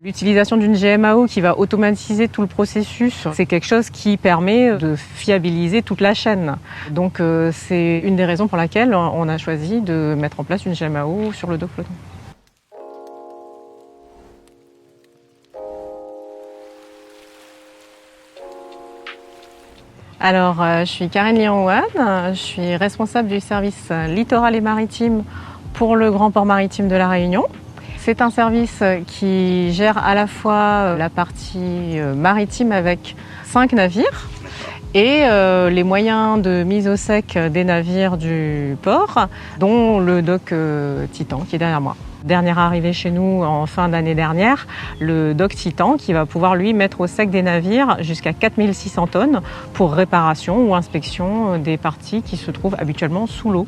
L'utilisation d'une GMAO qui va automatiser tout le processus, c'est quelque chose qui permet de fiabiliser toute la chaîne. Donc c'est une des raisons pour laquelle on a choisi de mettre en place une GMAO sur le dock flottant. Alors, je suis Karine Lian-Ouane, je suis responsable du service littoral et maritime pour le Grand Port Maritime de La Réunion. C'est un service qui gère à la fois la partie maritime avec 5 navires et les moyens de mise au sec des navires du port, dont le dock Titan qui est derrière moi. Dernière arrivée chez nous en fin d'année dernière, le dock Titan qui va pouvoir lui mettre au sec des navires jusqu'à 4600 tonnes pour réparation ou inspection des parties qui se trouvent habituellement sous l'eau.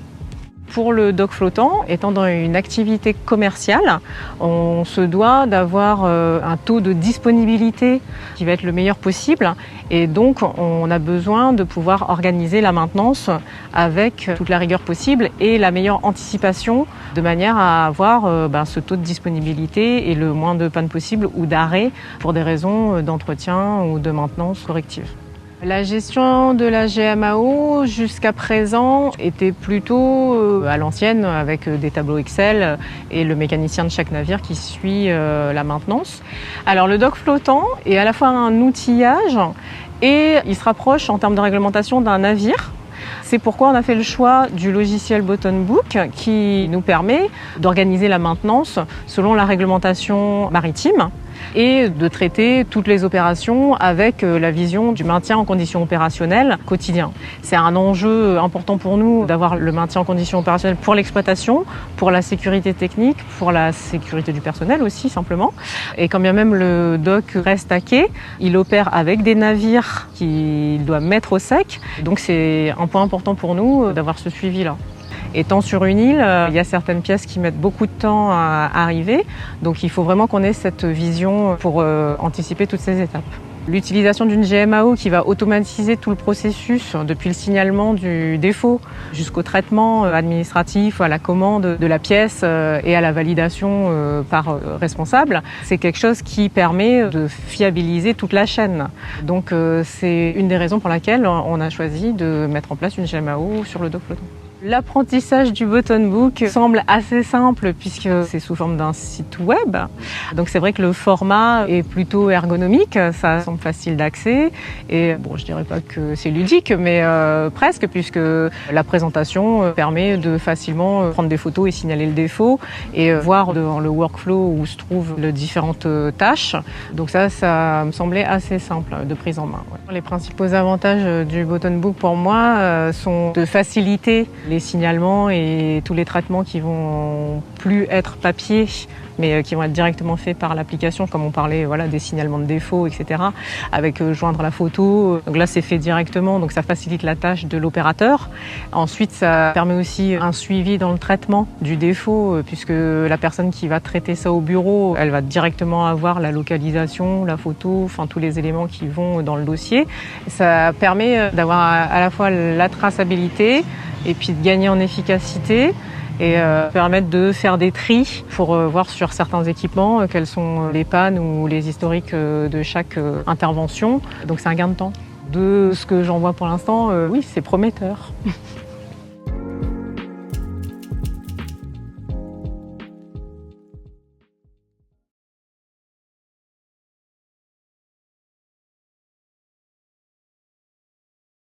Pour le dock flottant, étant dans une activité commerciale, on se doit d'avoir un taux de disponibilité qui va être le meilleur possible et donc on a besoin de pouvoir organiser la maintenance avec toute la rigueur possible et la meilleure anticipation de manière à avoir ce taux de disponibilité et le moins de panne possible ou d'arrêt pour des raisons d'entretien ou de maintenance corrective. La gestion de la GMAO jusqu'à présent était plutôt à l'ancienne avec des tableaux Excel et le mécanicien de chaque navire qui suit la maintenance. Alors le dock flottant est à la fois un outillage et il se rapproche en termes de réglementation d'un navire. C'est pourquoi on a fait le choix du logiciel Bottonbook qui nous permet d'organiser la maintenance selon la réglementation maritime et de traiter toutes les opérations avec la vision du maintien en conditions opérationnelles quotidien. C'est un enjeu important pour nous d'avoir le maintien en conditions opérationnelles pour l'exploitation, pour la sécurité technique, pour la sécurité du personnel aussi simplement. Et quand bien même le dock reste à quai, il opère avec des navires qu'il doit mettre au sec. Donc c'est un point important pour nous d'avoir ce suivi-là. Étant sur une île, il y a certaines pièces qui mettent beaucoup de temps à arriver, donc il faut vraiment qu'on ait cette vision pour anticiper toutes ces étapes. L'utilisation d'une GMAO qui va automatiser tout le processus, depuis le signalement du défaut jusqu'au traitement administratif, à la commande de la pièce et à la validation par responsable, c'est quelque chose qui permet de fiabiliser toute la chaîne. Donc c'est une des raisons pour laquelle on a choisi de mettre en place une GMAO sur le dock flottant. L'apprentissage du Bottonbook semble assez simple puisque c'est sous forme d'un site web. Donc c'est vrai que le format est plutôt ergonomique, ça semble facile d'accès et bon, je dirais pas que c'est ludique, mais presque puisque la présentation permet de facilement prendre des photos et signaler le défaut et voir dans le workflow où se trouvent les différentes tâches. Donc ça me semblait assez simple de prise en main. Ouais. Les principaux avantages du Bottonbook pour moi sont de faciliter les signalements et tous les traitements qui vont plus être papier mais qui vont être directement faits par l'application, comme on parlait des signalements de défauts, etc. Avec joindre la photo. Donc là, c'est fait directement, donc ça facilite la tâche de l'opérateur. Ensuite, ça permet aussi un suivi dans le traitement du défaut, puisque la personne qui va traiter ça au bureau, elle va directement avoir la localisation, la photo, enfin tous les éléments qui vont dans le dossier. Ça permet d'avoir à la fois la traçabilité et puis de gagner en efficacité et permettre de faire des tris pour voir sur certains équipements quelles sont les pannes ou les historiques de chaque intervention. Donc c'est un gain de temps. De ce que j'en vois pour l'instant, oui, c'est prometteur.